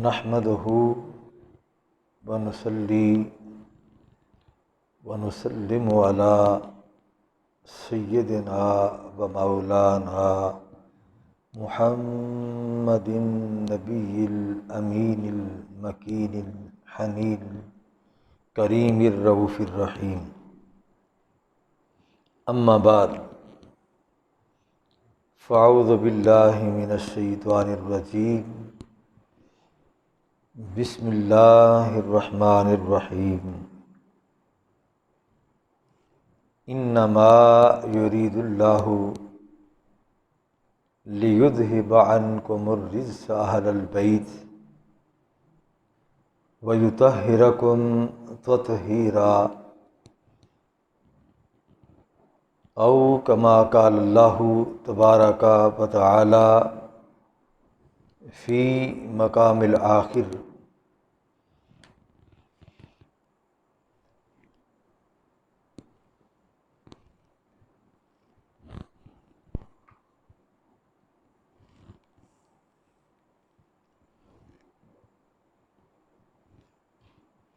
نحمده ونصلي ونسلم على سيدنا ومولانا محمد النبي الأمين المكين الحنين الكريم الرؤوف الرحيم. أما بعد، فأعوذ بالله من الشيطان الرجيم. بسم اللہ الرحمن الرحیم. انما یرید اللہ لیذہب عنکم الرجس اہل البیت ویطہرکم تطہیرا، او کما قال اللہ تبارک و تعالی فی مقام الآخر.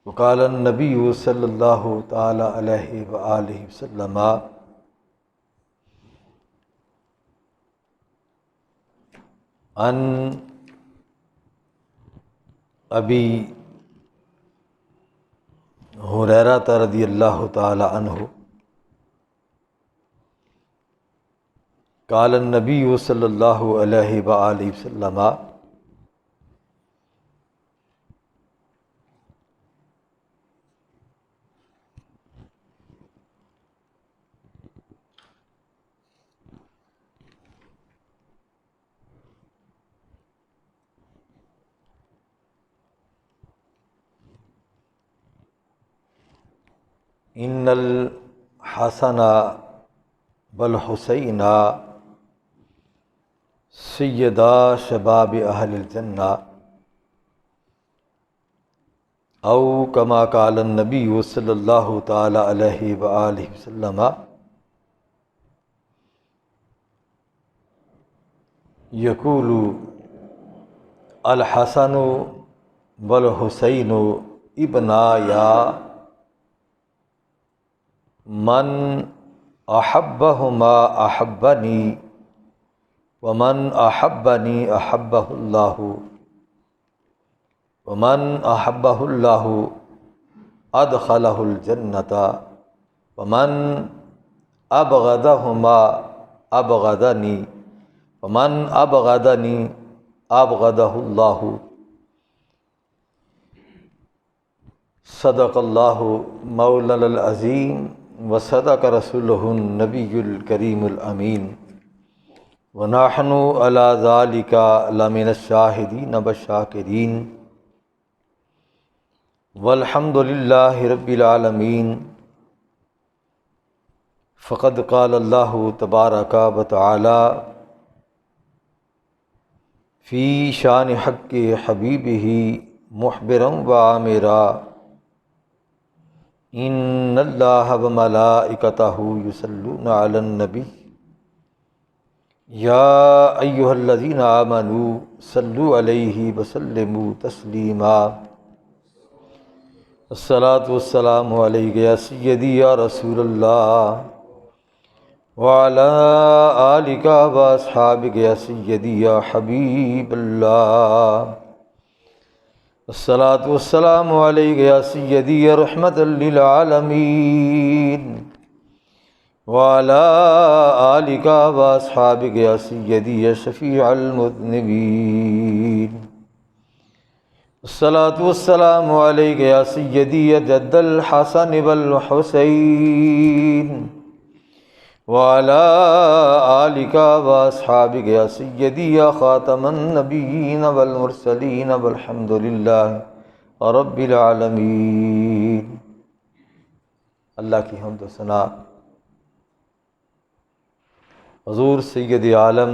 وقال النبی صلی اللہ تعالی علیہ وآلہ وسلم عن ابی ہریرہ رضی اللہ تعالی عنہ قال النبی صلی اللہ علیہ وآلہ وسلم ان الحسن والحسین سیدا شباب اہل الجنہ، او کما قال النبی صلی اللہ تعالی علیہ وآلہ وسلم یقول الحسن والحسین ابنایا من احبہما احبنی ومن احبنی احبہ اللہ ومن احبہ اللہ ادخلہ الجنۃ ومن ابغضہما ابغضنی ومن ابغضنی ابغضہ اللہ. صدق اللہ مولانا العظیم وصدق رسولہ النبی الکریم الامین، ونحن علی ذلک لمن الشاہدین والشاکرین، والحمد للہ رب العالمین. فقد قال اللہ تبارک و تعالی فی شان حق حبیبہ محبرا وآمرا، ان اللہ وملائکتہ یصلون علی النبی یا ایہا الذین آمنوا صلوا علیہ وسلموا تسلیما. الصلاۃ والسلام علیک یا سیدی یا رسول اللہ وعلی آلک واصحابک یا سیدی یا حبیب اللہ. الصلاۃ والسلام علیک یا سیدی یا رحمۃ للعالمین وعلی آلک واصحابک یا سیدی یا شفیع المذنبین. الصلاۃ والسلام علیک یا سیدی یا جد الحسن والحسین وعلی آلک واصحابک یا سیدی یا خاتم النبیین والمرسلین والحمد للہ رب العالمین. اللہ کی حمد و ثنا حضور سید عالم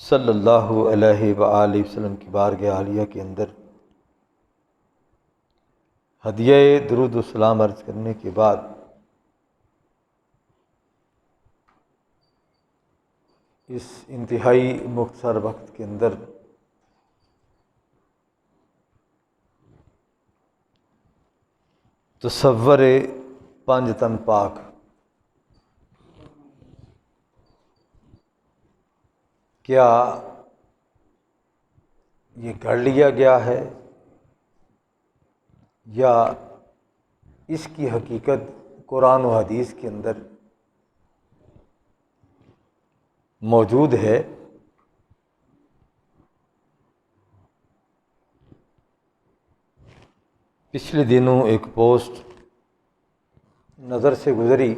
صلی اللہ علیہ وآلہ وسلم کی بارگاہ عالیہ کے اندر ہدیہ درود و سلام عرض کرنے کے بعد اس انتہائی مختصر وقت کے اندر تصور پنج تن پاک، کیا یہ گھڑ لیا گیا ہے یا اس کی حقیقت قرآن و حدیث کے اندر موجود ہے؟ پچھلے دنوں ایک پوسٹ نظر سے گزری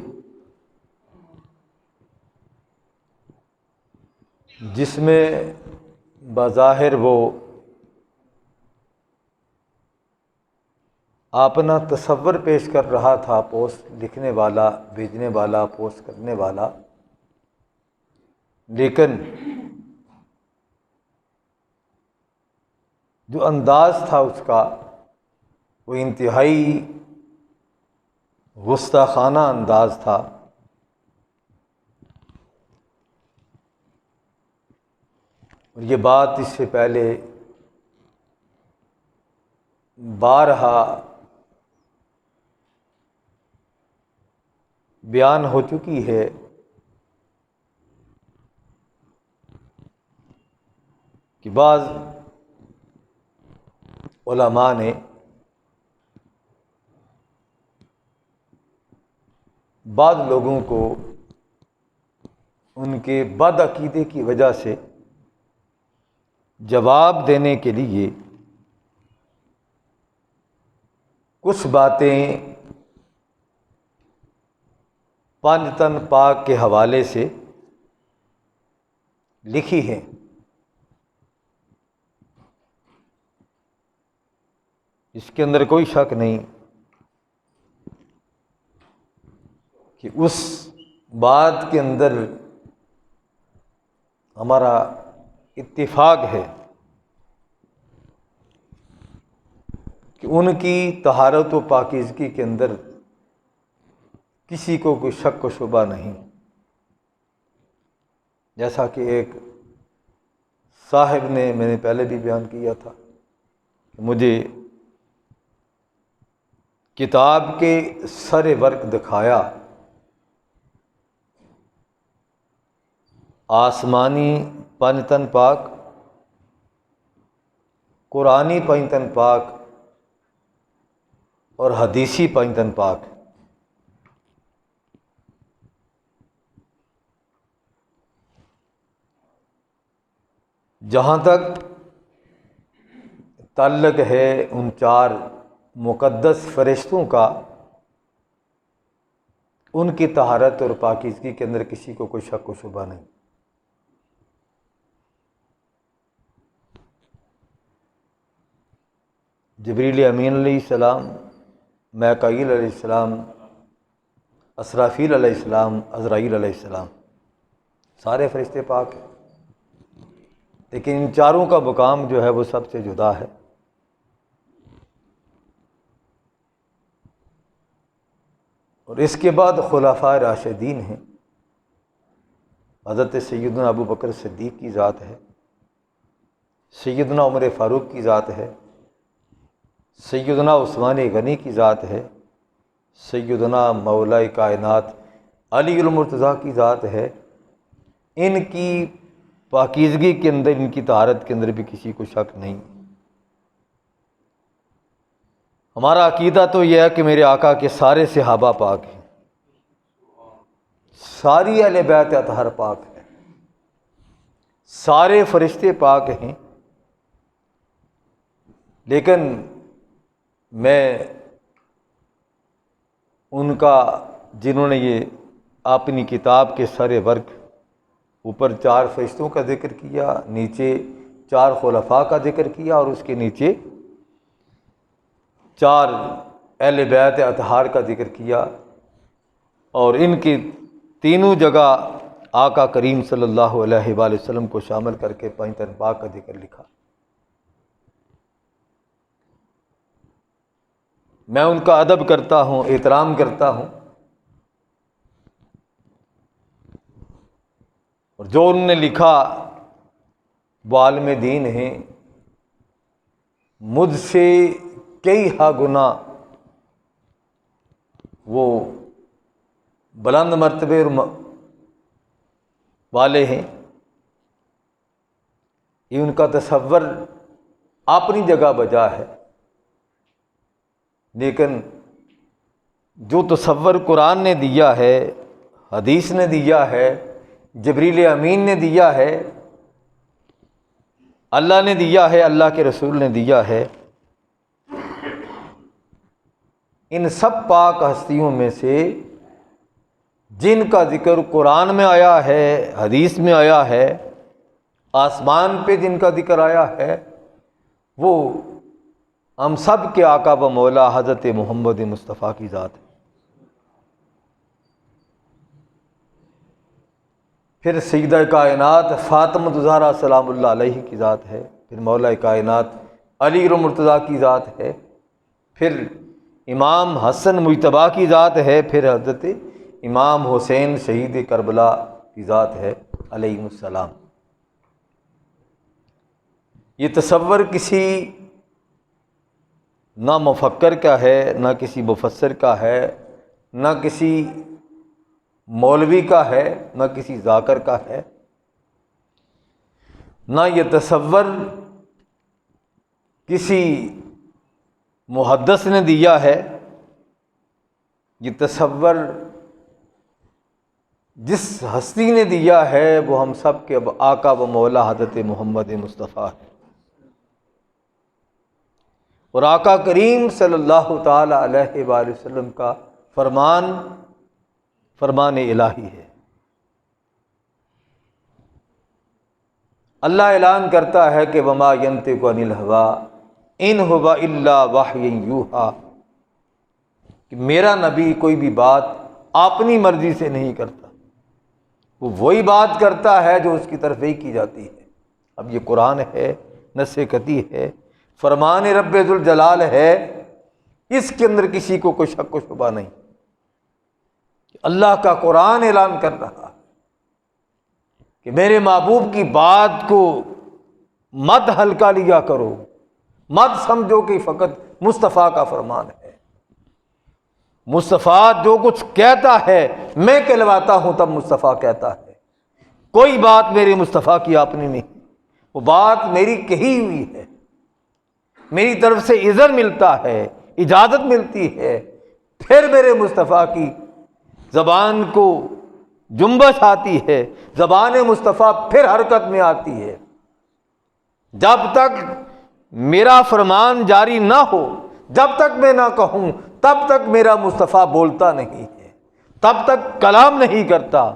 جس میں بظاہر وہ اپنا تصور پیش کر رہا تھا، پوسٹ لکھنے والا، بھیجنے والا، پوسٹ کرنے والا، لیکن جو انداز تھا اس کا وہ انتہائی گستاخانہ انداز تھا۔ اور یہ بات اس سے پہلے بارہا بیان ہو چکی ہے کہ بعض علماء نے بعض لوگوں کو ان کے بد عقیدے کی وجہ سے جواب دینے کے لیے کچھ باتیں پنج تن پاک کے حوالے سے لکھی ہیں۔ اس کے اندر کوئی شک نہیں کہ اس بات کے اندر ہمارا اتفاق ہے کہ ان کی طہارت و پاکیزگی کے اندر کسی کو کوئی شک و شبہ نہیں، جیسا کہ ایک صاحب نے، میں نے پہلے بھی بیان کیا تھا، مجھے کتاب کے سر ورق دکھایا، آسمانی پنج تن پاک، قرآنی پنج تن پاک اور حدیثی پنج تن پاک۔ جہاں تک تعلق ہے ان چار مقدس فرشتوں کا، ان کی طہارت اور پاکیزگی کے اندر کسی کو کوئی شک و شبہ نہیں۔ جبریل امین علیہ السلام، میکائیل علیہ السلام، اسرافیل علیہ السلام، عزرائیل علیہ السلام، سارے فرشتے پاک ہیں، لیکن ان چاروں کا مقام جو ہے وہ سب سے جدا ہے۔ اور اس کے بعد خلفائے راشدین ہیں، حضرت سیدنا ابو بکر صدیق کی ذات ہے، سیدنا عمر فاروق کی ذات ہے، سیدنا عثمان غنی کی ذات ہے، سیدنا مولا کائنات علی المرتضیٰ کی ذات ہے۔ ان کی پاکیزگی کے اندر، ان کی طہارت کے اندر بھی کسی کو شک نہیں۔ ہمارا عقیدہ تو یہ ہے کہ میرے آقا کے سارے صحابہ پاک ہیں، ساری اہل بیت اطہار پاک ہیں، سارے فرشتے پاک ہیں، لیکن میں ان کا، جنہوں نے یہ اپنی کتاب کے سر ورق اوپر چار فرشتوں کا ذکر کیا، نیچے چار خلفاء کا ذکر کیا، اور اس کے نیچے چار اہل بیت اطہار کا ذکر کیا، اور ان کی تینوں جگہ آقا کریم صلی اللہ علیہ وآلہ وسلم کو شامل کر کے پنج تن پاک کا ذکر لکھا۔ میں ان کا ادب کرتا ہوں، احترام کرتا ہوں، اور جو انہوں نے لکھا وہ عالم دین ہیں، مجھ سے کئی ہا گنا وہ بلند مرتبے والے ہیں، یہ ان کا تصور اپنی جگہ بجا ہے، لیکن جو تصور قرآن نے دیا ہے، حدیث نے دیا ہے، جبریل امین نے دیا ہے، اللہ نے دیا ہے، اللہ کے رسول نے دیا ہے، ان سب پاک ہستیوں میں سے جن کا ذکر قرآن میں آیا ہے، حدیث میں آیا ہے، آسمان پہ جن کا ذکر آیا ہے، وہ ہم سب کے آقا و مولا حضرت محمد مصطفیٰ کی ذات ہے۔ پھر سیدہ کائنات فاطمہ الزہرا سلام اللہ علیہ کی ذات ہے، پھر مولا کائنات علی المرتضیٰ کی ذات ہے، پھر امام حسن مجتبیٰ کی ذات ہے، پھر حضرت امام حسین شہید کربلا کی ذات ہے علیہ السلام۔ یہ تصور کسی نہ مفکر کا ہے، نہ کسی مفسر کا ہے، نہ کسی مولوی کا ہے، نہ کسی ذاکر کا ہے، نہ یہ تصور کسی محدث نے دیا ہے۔ یہ تصور جس ہستی نے دیا ہے وہ ہم سب کے آقا و مولا حضرت محمد مصطفیٰ ہے، اور آقا کریم صلی اللہ تعالی علیہ وآلہ وسلم کا فرمان الہی ہے۔ اللہ اعلان کرتا ہے کہ وما ینطق عن الہوی ان ہوا الا وحی یوحی، کہ میرا نبی کوئی بھی بات اپنی مرضی سے نہیں کرتا، وہ وہی بات کرتا ہے جو اس کی طرف ہی کی جاتی ہے۔ اب یہ قرآن ہے، نص قطعی ہے، فرمان رب ذوالجلال ہے، اس کے اندر کسی کو کوئی شک و شبہ نہیں۔ اللہ کا قرآن اعلان کر رہا کہ میرے محبوب کی بات کو مت ہلکا لیا کرو، مت سمجھو کہ فقط مصطفیٰ کا فرمان ہے۔ مصطفیٰ جو کچھ کہتا ہے میں کہلواتا ہوں تب مصطفیٰ کہتا ہے، کوئی بات میرے مصطفیٰ کی اپنی نہیں، وہ بات میری کہی ہوئی ہے، میری طرف سے اذن ملتا ہے، اجازت ملتی ہے، پھر میرے مصطفیٰ کی زبان کو جنبش آتی ہے، زبان مصطفیٰ پھر حرکت میں آتی ہے۔ جب تک میرا فرمان جاری نہ ہو، جب تک میں نہ کہوں، تب تک میرا مصطفیٰ بولتا نہیں ہے، تب تک کلام نہیں کرتا۔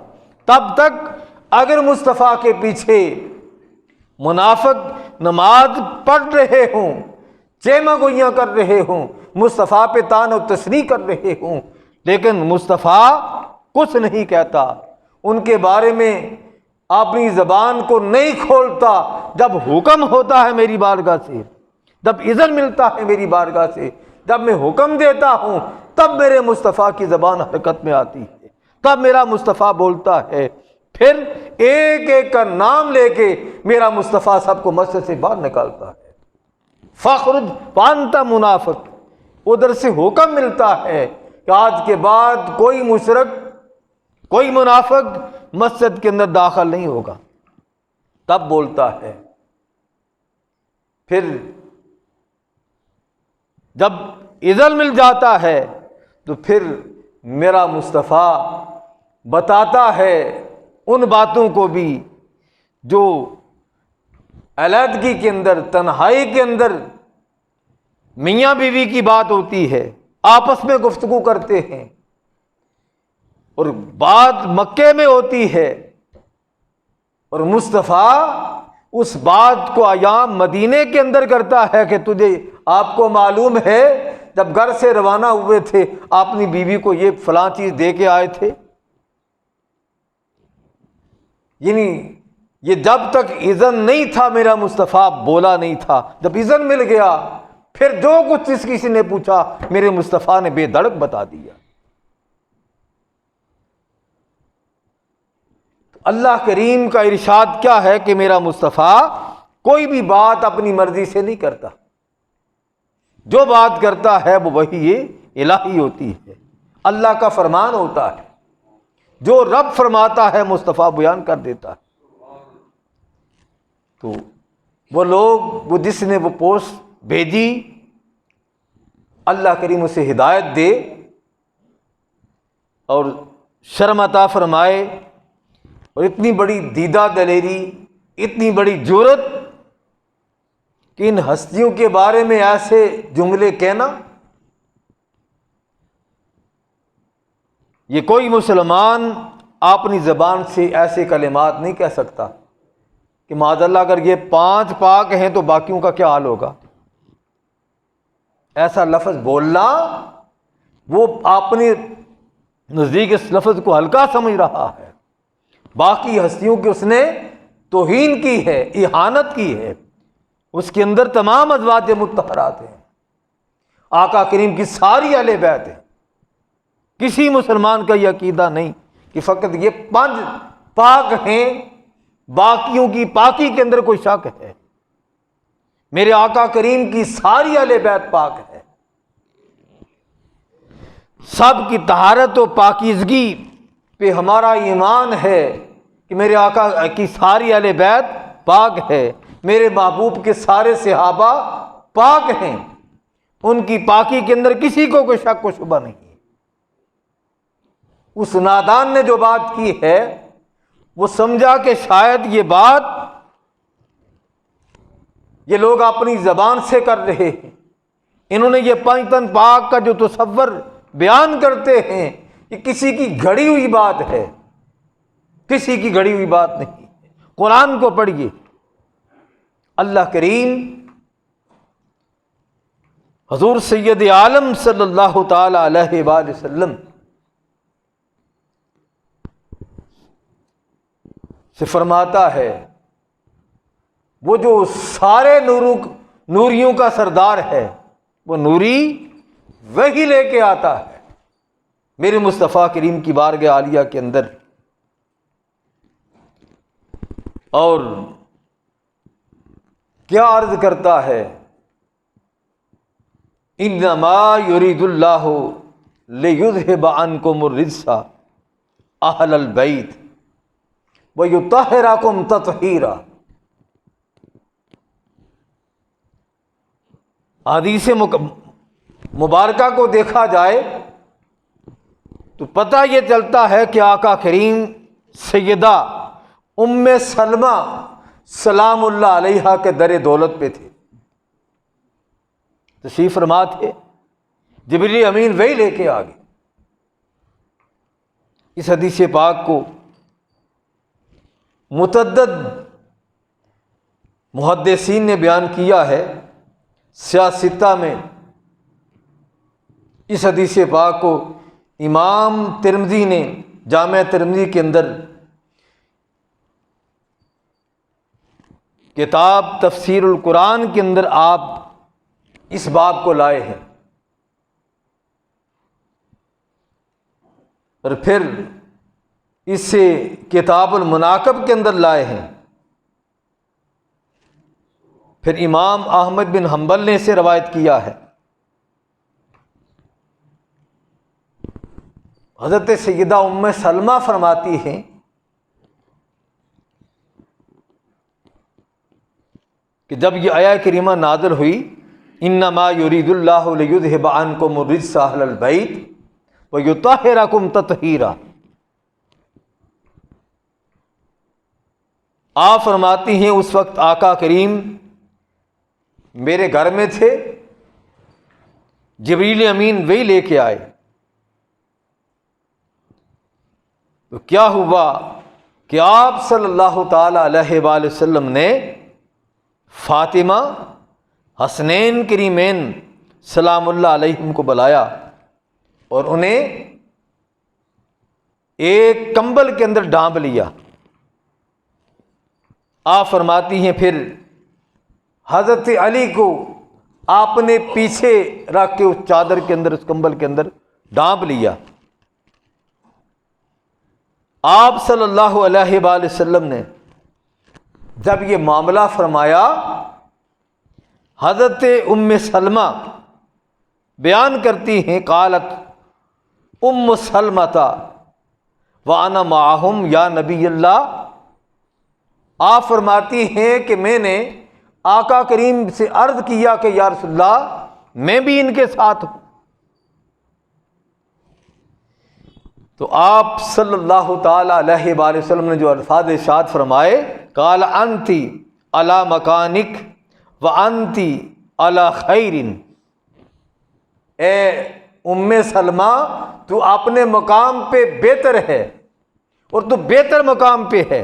تب تک اگر مصطفیٰ کے پیچھے منافق نماز پڑھ رہے ہوں، چیمہ گوئیاں کر رہے ہوں، مصطفیٰ پہ طعن و تشنیع کر رہے ہوں، لیکن مصطفیٰ کچھ نہیں کہتا، ان کے بارے میں اپنی زبان کو نہیں کھولتا، جب حکم ہوتا ہے میری بارگاہ سے، جب اذن ملتا ہے میری بارگاہ سے، جب میں حکم دیتا ہوں تب میرے مصطفیٰ کی زبان حرکت میں آتی ہے، تب میرا مصطفیٰ بولتا ہے، پھر ایک ایک کا نام لے کے میرا مصطفیٰ سب کو مسجد سے باہر نکالتا ہے۔ فخرج وانت منافق، ادھر سے حکم ملتا ہے کہ آج کے بعد کوئی مشرک، کوئی منافق مسجد کے اندر داخل نہیں ہوگا، تب بولتا ہے۔ پھر جب اذن مل جاتا ہے تو پھر میرا مصطفیٰ بتاتا ہے ان باتوں کو بھی جو علیحدگی کے اندر، تنہائی کے اندر میاں بیوی کی بات ہوتی ہے، آپس میں گفتگو کرتے ہیں، اور بات مکے میں ہوتی ہے، اور مصطفیٰ اس بات کو ایام مدینے کے اندر کرتا ہے کہ تجھے، آپ کو معلوم ہے جب گھر سے روانہ ہوئے تھے اپنی بیوی کو یہ فلاں چیز دے کے آئے تھے، یعنی یہ جب تک اذن نہیں تھا میرا مصطفیٰ بولا نہیں تھا، جب اذن مل گیا پھر جو کچھ جس کسی نے پوچھا میرے مصطفیٰ نے بے دھڑک بتا دیا۔ اللہ کریم کا ارشاد کیا ہے کہ میرا مصطفیٰ کوئی بھی بات اپنی مرضی سے نہیں کرتا، جو بات کرتا ہے وہ وحی الہی ہوتی ہے، اللہ کا فرمان ہوتا ہے، جو رب فرماتا ہے مصطفیٰ بیان کر دیتا ہے۔ تو وہ لوگ، وہ جس نے وہ پوسٹ بھیجی، اللہ کریم اسے ہدایت دے اور شرم عطا فرمائے، اور اتنی بڑی دیدہ دلیری، اتنی بڑی جرأت کہ ان ہستیوں کے بارے میں ایسے جملے کہنا، یہ کوئی مسلمان اپنی زبان سے ایسے کلمات نہیں کہہ سکتا کہ معاذ اللہ اگر یہ 5 پاک ہیں تو باقیوں کا کیا حال ہوگا۔ ایسا لفظ بولنا، وہ اپنے نزدیک اس لفظ کو ہلکا سمجھ رہا ہے، باقی ہستیوں کی اس نے توہین کی ہے، اہانت کی ہے۔ اس کے اندر تمام ازواج مطہرات ہیں، آقا کریم کی ساری اہل بیت ہیں۔ کسی مسلمان کا یہ عقیدہ نہیں کہ فقط یہ 5 پاک ہیں، باقیوں کی پاکی کے اندر کوئی شک ہے۔ میرے آقا کریم کی ساری اہل بیت پاک ہے، سب کی طہارت و پاکیزگی پہ ہمارا ایمان ہے کہ میرے آقا کی ساری اہل بیت پاک ہے، میرے محبوب کے سارے صحابہ پاک ہیں، ان کی پاکی کے اندر کسی کو کوئی شک و شبہ نہیں ہے۔ اس نادان نے جو بات کی ہے، وہ سمجھا کہ شاید یہ بات یہ لوگ اپنی زبان سے کر رہے ہیں، انہوں نے یہ 5 تن پاک کا جو تصور بیان کرتے ہیں کہ کسی کی گھڑی ہوئی بات ہے، کسی کی گھڑی ہوئی بات نہیں۔ قرآن کو پڑھیے، اللہ کریم حضور سید عالم صلی اللہ تعالی علیہ وآلہ وسلم سے فرماتا ہے، وہ جو سارے نوریوں کا سردار ہے، وہ نوری وہی لے کے آتا ہے میرے مصطفیٰ کریم کی بارگاہ عالیہ کے اندر، اور کیا عرض کرتا ہے، انما یرید اللہ لیذھب عنکم الرجس اہل البیت ویطہرکم تطہیرا۔ حدیث مبارکہ کو دیکھا جائے تو پتہ یہ چلتا ہے کہ آقا کریم سیدہ ام سلمہ سلام اللہ علیہا کے در دولت پہ تھے، تشریف فرما تھے، جبریل امین وہی لے کے آ گئے۔ اس حدیث پاک کو متعدد محدثین نے بیان کیا ہے، سیاستہ میں اس حدیث پاک کو امام ترمذی نے جامع ترمذی کے اندر کتاب تفسیر القرآن کے اندر آپ اس باب کو لائے ہیں، اور پھر اس سے کتاب المناقب کے اندر لائے ہیں، پھر امام احمد بن حنبل نے اسے روایت کیا ہے۔ حضرت سیدہ ام سلمہ فرماتی ہیں کہ جب یہ آیہ کریمہ نازل ہوئی، انما یرید اللہ لیذھب عنکم الرجس اہل البیت ویطہرکم تطہیرا، آپ فرماتی ہیں اس وقت آقا کریم میرے گھر میں تھے، جبریل امین وہی لے کے آئے، تو کیا ہوا کہ آپ صلی اللہ تعالی علیہ وآلہ وسلم نے فاطمہ حسنین کریمین سلام اللہ علیہم کو بلایا اور انہیں ایک کمبل کے اندر ڈانپ لیا۔ آپ فرماتی ہیں پھر حضرت علی کو آپ نے پیچھے رکھ کے اس چادر کے اندر، اس کمبل کے اندر ڈانپ لیا۔ آپ صلی اللہ علیہ وآلہ وسلم نے جب یہ معاملہ فرمایا، حضرت ام سلمہ بیان کرتی ہیں، قالت ام سلمۃ وانا معہم یا نبی اللہ، آپ فرماتی ہیں کہ میں نے آقا کریم سے عرض کیا کہ یا رسول اللہ میں بھی ان کے ساتھ ہوں، تو آپ صلی اللہ تعالی علیہ وآلہ وسلم نے جو الفاظ ارشاد فرمائے، قال انتی علی مکانک وانتی علی خیر، اے ام سلمہ تو اپنے مقام پہ بہتر ہے اور تو بہتر مقام پہ ہے۔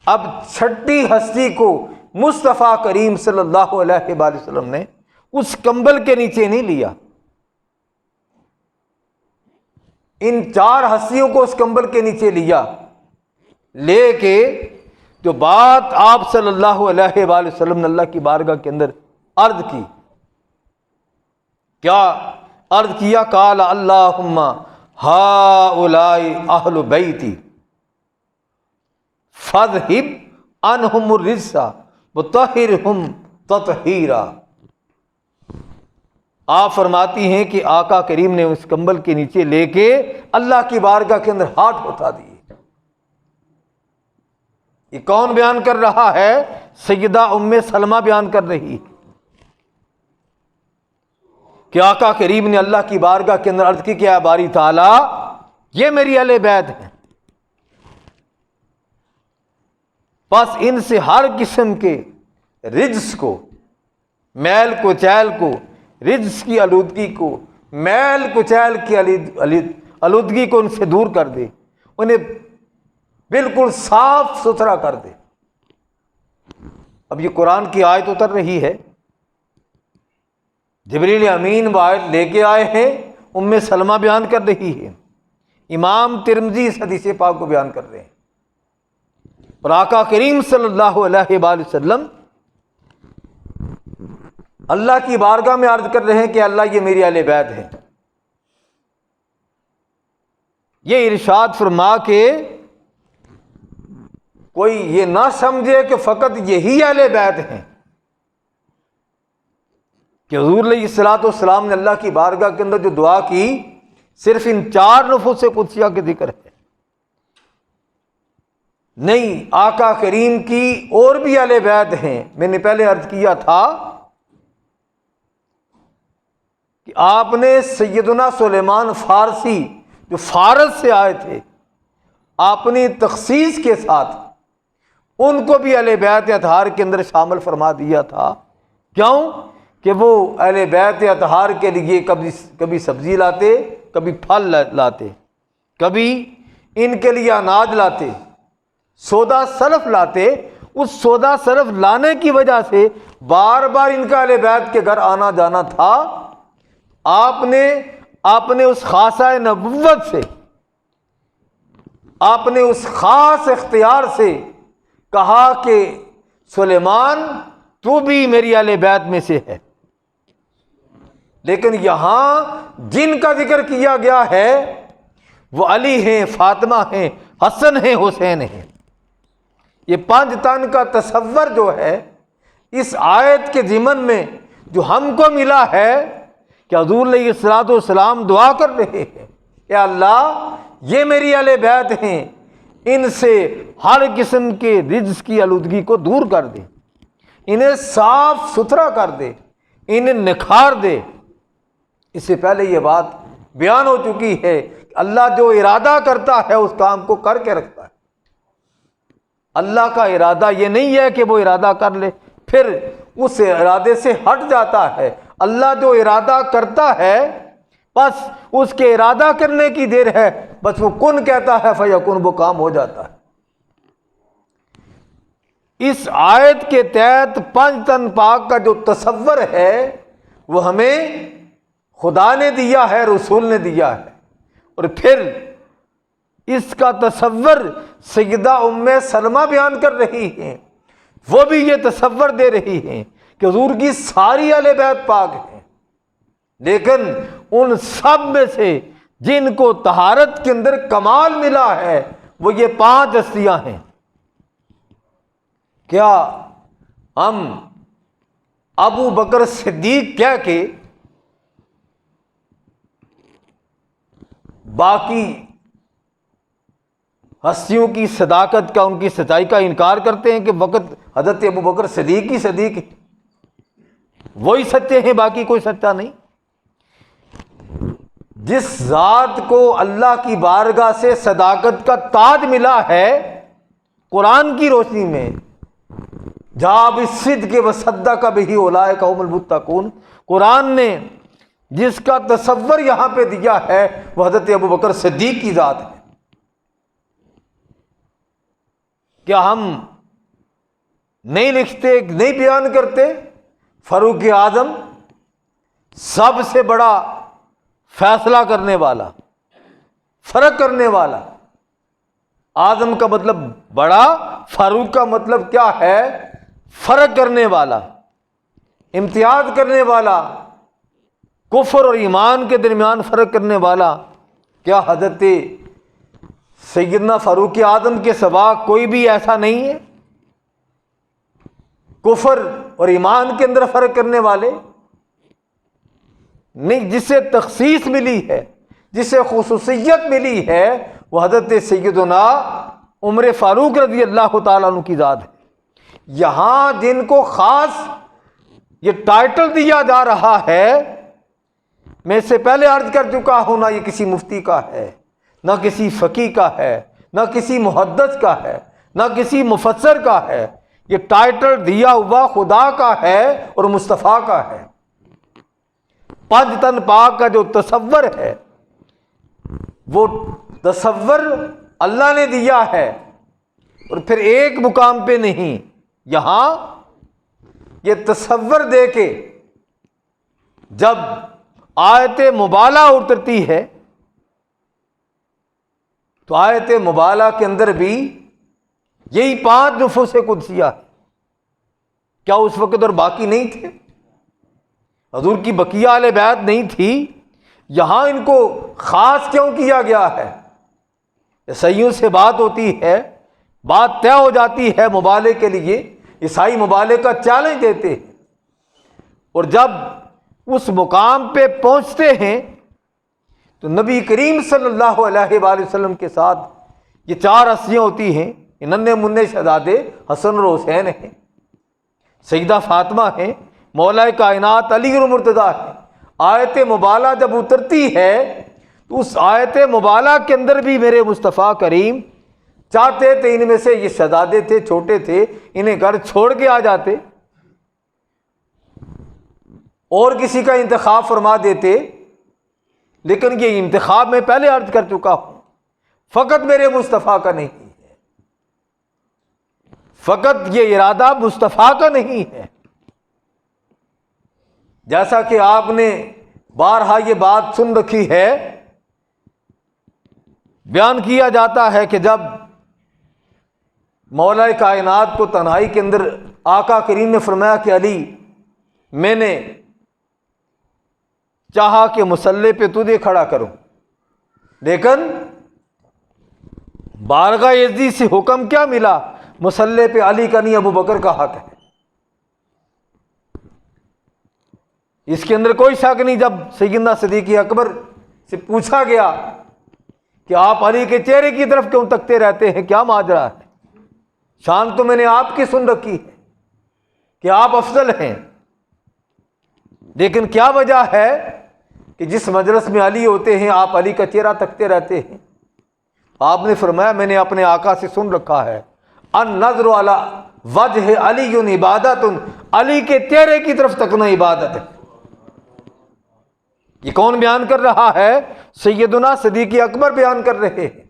اب چھٹی ہستی کو مصطفیٰ کریم صلی اللہ علیہ وآلہ وسلم نے اس کمبل کے نیچے نہیں لیا، ان 4 ہستیوں کو اس کمبل کے نیچے لیا، لے کے جو بات آپ صلی اللہ علیہ وآلہ وسلم نے اللہ کی بارگاہ کے اندر عرض کی، کیا عرض کیا؟ قال اللہم ہؤلاء اہل بیتی فاذہب عنہم الرجس وطہرہم تطہیرا۔ آپ فرماتی ہیں کہ آقا کریم نے اس کمبل کے نیچے لے کے اللہ کی بارگاہ کے اندر ہاتھ اٹھا دیے۔ یہ کون بیان کر رہا ہے؟ سیدہ ام سلمہ بیان کر رہی ہے کہ آقا کریم نے اللہ کی بارگاہ کے اندر عرض کی کہ اے باری تعالیٰ یہ میری اہل بیت ہیں، بس ان سے ہر قسم کے رجس کو، میل کچیل کو، رجس کی آلودگی کو، میل کچیل کی آلودگی کو ان سے دور کر دے، انہیں بالکل صاف ستھرا کر دے۔ اب یہ قرآن کی آیت اتر رہی ہے، جبریل امین وہ آیت لے کے آئے ہیں، ام سلمہ بیان کر رہی ہے، امام ترمذی اس حدیث پاک کو بیان کر رہے ہیں، اور آقا کریم صلی اللہ علیہ وآلہ وسلم اللہ کی بارگاہ میں عرض کر رہے ہیں کہ اللہ یہ میری اہل بیت ہیں۔ یہ ارشاد فرما کے کوئی یہ نہ سمجھے کہ فقط یہی اہل بیت ہیں، کہ حضور علیہ الصلوۃ والسلام نے اللہ کی بارگاہ کے اندر جو دعا کی صرف ان 4 نفوس قدسیہ کے ذکر ہے، نہیں، آقا کریم کی اور بھی اہل بیت ہیں۔ میں نے پہلے عرض کیا تھا کہ آپ نے سیدنا سلیمان فارسی جو فارس سے آئے تھے اپنی تخصیص کے ساتھ ان کو بھی اہل بیت اطہار کے اندر شامل فرما دیا تھا۔ کیوں؟ کہ وہ اہل بیت اطہار کے لیے کبھی سبزی لاتے، کبھی پھل لاتے، کبھی ان کے لیے اناج لاتے، سودا سلف لاتے۔ اس سودا سلف لانے کی وجہ سے بار بار ان کا اہل بیت کے گھر آنا جانا تھا۔ آپ نے اس خاصہ نبوت سے، آپ نے اس خاص اختیار سے کہا کہ سلیمان تو بھی میری اہل بیت میں سے ہے، لیکن یہاں جن کا ذکر کیا گیا ہے وہ علی ہیں، فاطمہ ہیں، حسن ہیں، حسین ہیں۔ یہ 5 تن کا تصور جو ہے اس آیت کے ضمن میں جو ہم کو ملا ہے کہ حضور علیہ الصلوۃ والسلام دعا کر رہے ہیں، اے اللہ یہ میری اہل بیت ہیں، ان سے ہر قسم کے رجس کی آلودگی کو دور کر دے، انہیں صاف ستھرا کر دے، انہیں نکھار دے۔ اس سے پہلے یہ بات بیان ہو چکی ہے کہ اللہ جو ارادہ کرتا ہے اس کام کو کر کے رکھتا ہے۔ اللہ کا ارادہ یہ نہیں ہے کہ وہ ارادہ کر لے پھر اس ارادے سے ہٹ جاتا ہے۔ اللہ جو ارادہ کرتا ہے بس اس کے ارادہ کرنے کی دیر ہے، بس وہ کن کہتا ہے فیکن، وہ کام ہو جاتا ہے۔ اس آیت کے تحت 5 تن پاک کا جو تصور ہے وہ ہمیں خدا نے دیا ہے، رسول نے دیا ہے، اور پھر اس کا تصور سیدہ ام سلمہ بیان کر رہی ہیں، وہ بھی یہ تصور دے رہی ہیں کہ حضور کی ساری اہل بیت پاک ہیں، لیکن ان سب میں سے جن کو طہارت کے اندر کمال ملا ہے وہ یہ 5 ہستیاں ہیں۔ کیا ہم ابو بکر صدیق کہہ کے باقی ہستیوں کی صداقت کا، ان کی سچائی کا انکار کرتے ہیں کہ وقت حضرت ابوبکر صدیق ہی صدیق ہے، وہی سچے ہیں، باقی کوئی سچا نہیں۔ جس ذات کو اللہ کی بارگاہ سے صداقت کا تاج ملا ہے قرآن کی روشنی میں، جا بالصدق وصدق بہ اولئک هم المتقون، قرآن نے جس کا تصور یہاں پہ دیا ہے وہ حضرت ابوبکر صدیق کی ذات ہے۔ کیا ہم نہیں لکھتے، نہیں بیان کرتے؟ فاروق اعظم سب سے بڑا فیصلہ کرنے والا، فرق کرنے والا۔ اعظم کا مطلب بڑا، فاروق کا مطلب کیا ہے؟ فرق کرنے والا، امتیاز کرنے والا، کفر اور ایمان کے درمیان فرق کرنے والا۔ کیا حضرت سیدنا فاروق اعظم کے سوا کوئی بھی ایسا نہیں ہے کفر اور ایمان کے اندر فرق کرنے والے؟ نہیں، جسے تخصیص ملی ہے، جسے خصوصیت ملی ہے وہ حضرت سیدنا عمر فاروق رضی اللہ تعالیٰ عنہ کی ذات ہے۔ یہاں جن کو خاص یہ ٹائٹل دیا جا رہا ہے، میں اس سے پہلے عرض کر چکا ہوں، نہ یہ کسی مفتی کا ہے، نہ کسی فقیہ کا ہے، نہ کسی محدث کا ہے، نہ کسی مفسر کا ہے، یہ ٹائٹل دیا ہوا خدا کا ہے اور مصطفیٰ کا ہے۔ پنج تن پاک کا جو تصور ہے وہ تصور اللہ نے دیا ہے، اور پھر ایک مقام پہ نہیں، یہاں یہ تصور دے کے جب آیت مبالہ اترتی ہے تو آیت مبالہ کے اندر بھی یہی 5 نفوس قدسیہ ہے۔ کیا اس وقت اور باقی نہیں تھے؟ حضور کی بقیہ اہل بیت نہیں تھی؟ یہاں ان کو خاص کیوں کیا گیا ہے؟ عیسائیوں سے بات ہوتی ہے، بات طے ہو جاتی ہے مبالے کے لیے، عیسائی مبالے کا چیلنج دیتے ہیں، اور جب اس مقام پہ پہنچتے ہیں تو نبی کریم صلی اللہ علیہ وآلہ وسلم کے ساتھ یہ 4 ہستیاں ہوتی ہیں، ننھے منھے شہزادے حسن اور حسین ہیں، سیدہ فاطمہ ہیں، مولا کائنات علی المرتضیٰ ہے۔ آیت مبالہ جب اترتی ہے تو اس آیت مبالہ کے اندر بھی میرے مصطفیٰ کریم چاہتے تھے ان میں سے یہ شہزادے تھے، چھوٹے تھے، انہیں گھر چھوڑ کے آ جاتے اور کسی کا انتخاب فرما دیتے، لیکن یہ انتخاب میں پہلے عرض کر چکا ہوں فقط میرے مصطفیٰ کا نہیں ہے، فقط یہ ارادہ مصطفیٰ کا نہیں ہے۔ جیسا کہ آپ نے بارہا یہ بات سن رکھی ہے، بیان کیا جاتا ہے کہ جب مولا کائنات کو تنہائی کے اندر آقا کریم نے فرمایا کہ علی، میں نے چاہا کہ مصلی پہ تجھے کھڑا کروں، لیکن بارگاہ یزدی سے حکم کیا ملا؟ مصلی پہ علی کا نہیں، ابو بکر کا حق ہے۔ اس کے اندر کوئی شک نہیں۔ جب سیدنا صدیق اکبر سے پوچھا گیا کہ آپ علی کے چہرے کی طرف کیوں تکتے رہتے ہیں، کیا ماجرا ہے؟ شان تو میں نے آپ کی سن رکھی ہے کہ آپ افضل ہیں، لیکن کیا وجہ ہے کہ جس مجلس میں علی ہوتے ہیں آپ علی کا چہرہ تکتے رہتے ہیں؟ آپ نے فرمایا میں نے اپنے آقا سے سن رکھا ہے، النظر علی وجہ علی عبادت، علی کے چہرے کی طرف تکنا عبادت ہے۔ یہ کون بیان کر رہا ہے؟ سیدنا صدیق اکبر بیان کر رہے ہیں۔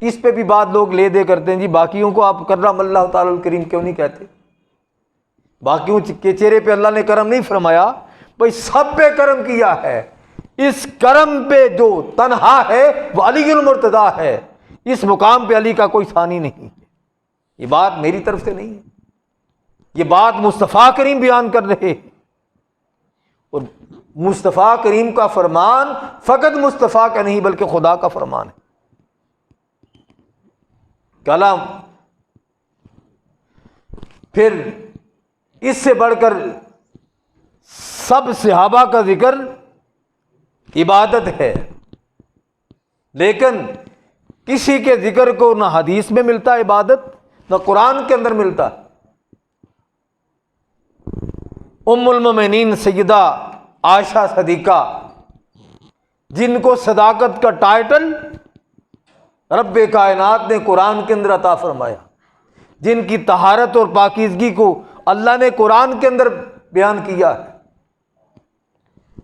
اس پہ بھی بات لوگ لے دے کرتے ہیں، جی باقیوں کو آپ کرم اللہ تعالی الکریم کیوں نہیں کہتے؟ باقیوں کے چہرے پہ اللہ نے کرم نہیں فرمایا؟ بھائی سب پہ کرم کیا ہے۔ اس کرم پہ جو تنہا ہے وہ علی المرتضیٰ ہے، اس مقام پہ علی کا کوئی ثانی نہیں ہے۔ یہ بات میری طرف سے نہیں ہے، یہ بات مصطفیٰ کریم بیان کر رہے ہیں، اور مصطفیٰ کریم کا فرمان فقط مصطفیٰ کا نہیں بلکہ خدا کا فرمان ہے۔ کلام پھر اس سے بڑھ کر سب صحابہ کا ذکر عبادت ہے، لیکن کسی کے ذکر کو نہ حدیث میں ملتا عبادت، نہ قرآن کے اندر ملتا۔ ام المومنین سیدہ عائشہ صدیقہ، جن کو صداقت کا ٹائٹل رب کائنات نے قرآن کے اندر عطا فرمایا، جن کی طہارت اور پاکیزگی کو اللہ نے قرآن کے اندر بیان کیا ہے،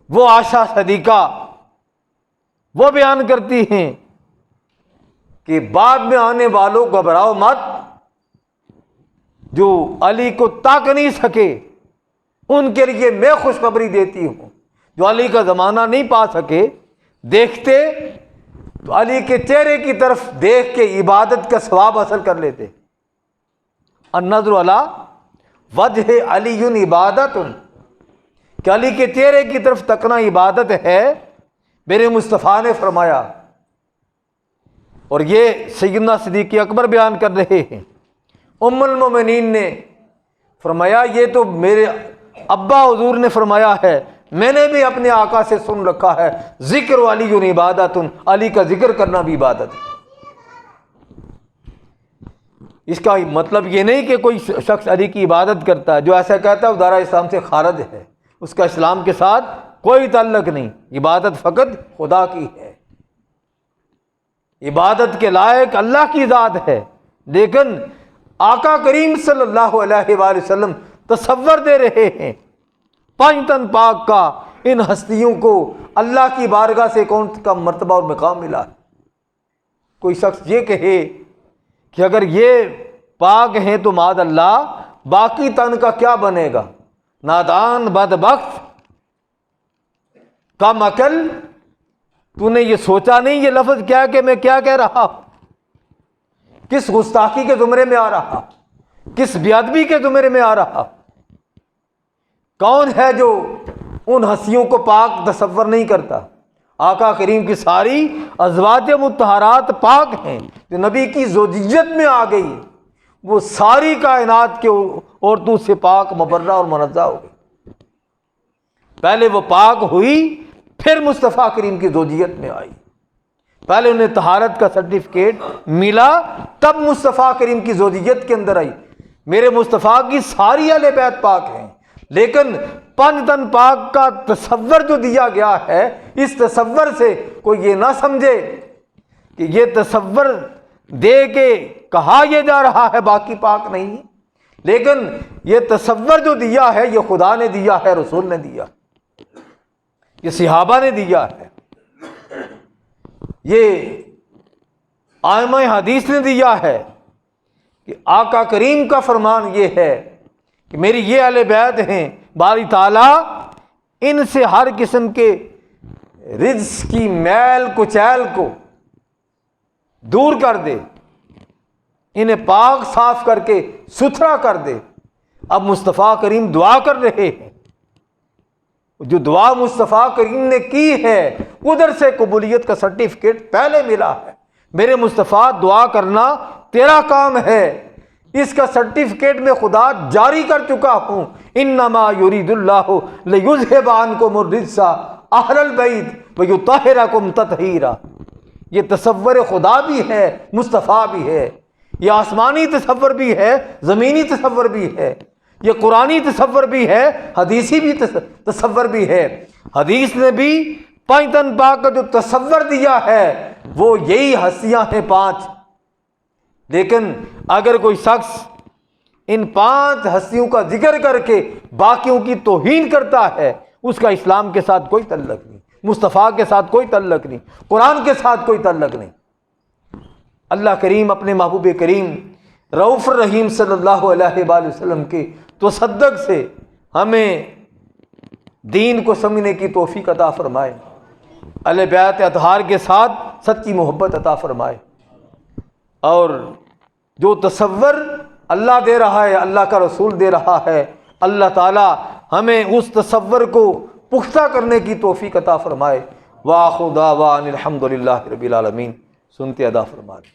وہ عائشہ صدیقہ وہ بیان کرتی ہیں کہ بعد میں آنے والوں گھبراؤ مت، جو علی کو تاک نہیں سکے ان کے لیے میں خوشخبری دیتی ہوں۔ جو علی کا زمانہ نہیں پا سکے، دیکھتے تو علی کے چہرے کی طرف دیکھ کے عبادت کا ثواب حاصل کر لیتے۔ النظر علی وجہ علی عبادت، کہ علی کے چہرے کی طرف تکنا عبادت ہے، میرے مصطفیٰ نے فرمایا۔ اور یہ سیدنا صدیق اکبر بیان کر رہے ہیں۔ ام المومنین نے فرمایا یہ تو میرے ابا حضور نے فرمایا ہے، میں نے بھی اپنے آقا سے سن رکھا ہے، ذکر علی عبادت، علی کا ذکر کرنا بھی عبادت ہے۔ اس کا مطلب یہ نہیں کہ کوئی شخص علی کی عبادت کرتا ہے، جو ایسا کہتا ہے وہ دائرہ اسلام سے خارج ہے، اس کا اسلام کے ساتھ کوئی تعلق نہیں۔ عبادت فقط خدا کی ہے، عبادت کے لائق اللہ کی ذات ہے۔ لیکن آقا کریم صلی اللہ علیہ وآلہ وسلم تصور دے رہے ہیں پانچ تن پاک کا، ان ہستیوں کو اللہ کی بارگاہ سے کون کا مرتبہ اور مقام ملا ہے۔ کوئی شخص یہ کہے کہ اگر یہ پاک ہیں تو معاذ اللہ باقی تن کا کیا بنے گا، نادان بدبخت کم عقل، تو نے یہ سوچا نہیں یہ لفظ کیا کہ میں کیا کہہ رہا، کس گستاخی کے زمرے میں آ رہا، کس بے ادبی کے زمرے میں آ رہا۔ کون ہے جو ان ہستیوں کو پاک تصور نہیں کرتا؟ آقا کریم کی ساری ازواج مطہرات پاک ہیں، جو نبی کی زوجیت میں آ گئی، وہ ساری کائنات کے عورتوں سے پاک مبرہ اور منزہ ہو گئی۔ پہلے وہ پاک ہوئی، پھر مصطفیٰ کریم کی زوجیت میں آئی۔ پہلے انہیں طہارت کا سرٹیفکیٹ ملا، تب مصطفیٰ کریم کی زوجیت کے اندر آئی۔ میرے مصطفیٰ کی ساری اہل بیت پاک ہیں، لیکن پنج تن پاک کا تصور جو دیا گیا ہے، اس تصور سے کوئی یہ نہ سمجھے کہ یہ تصور دے کے کہا یہ جا رہا ہے باقی پاک نہیں، لیکن یہ تصور جو دیا ہے یہ خدا نے دیا ہے، رسول نے دیا، یہ صحابہ نے دیا ہے، یہ ائمہ حدیث نے دیا ہے، کہ آقا کریم کا فرمان یہ ہے کہ میری یہ اہل بیت ہیں، باری تعالیٰ ان سے ہر قسم کے رجس کی میل کچیل کو دور کر دے، انہیں پاک صاف کر کے ستھرا کر دے۔ اب مصطفیٰ کریم دعا کر رہے ہیں، جو دعا مصطفیٰ کریم نے کی ہے ادھر سے قبولیت کا سرٹیفکیٹ پہلے ملا ہے۔ میرے مصطفیٰ دعا کرنا تیرا کام ہے، اس کا سرٹیفکیٹ میں خدا جاری کر چکا ہوں۔ انما یرید اللہ لیذھب عنکم الرجس اہل البیت ویطہرکم تطہیرا۔ یہ تصور خدا بھی ہے، مصطفیٰ بھی ہے، یہ آسمانی تصور بھی ہے، زمینی تصور بھی ہے، یہ قرآنی تصور بھی ہے، حدیثی بھی تصور بھی ہے۔ حدیث نے بھی پانچ تن پاک کا جو تصور دیا ہے وہ یہی ہستیاں ہیں پانچ۔ لیکن اگر کوئی شخص ان پانچ ہستیوں کا ذکر کر کے باقیوں کی توہین کرتا ہے، اس کا اسلام کے ساتھ کوئی تعلق نہیں، مصطفیٰ کے ساتھ کوئی تعلق نہیں، قرآن کے ساتھ کوئی تعلق نہیں۔ اللہ کریم اپنے محبوب کریم رؤوف الرحیم صلی اللہ علیہ وآلہ وسلم کے تصدق سے ہمیں دین کو سمجھنے کی توفیق عطا فرمائے، اہل بیت اطہار کے ساتھ سچی محبت عطا فرمائے، اور جو تصور اللہ دے رہا ہے، اللہ کا رسول دے رہا ہے، اللہ تعالی ہمیں اس تصور کو پختہ کرنے کی توفیق عطا فرمائے۔ وآخر دعوانا الحمد للہ رب العالمین۔ سنتے ادا فرمائے۔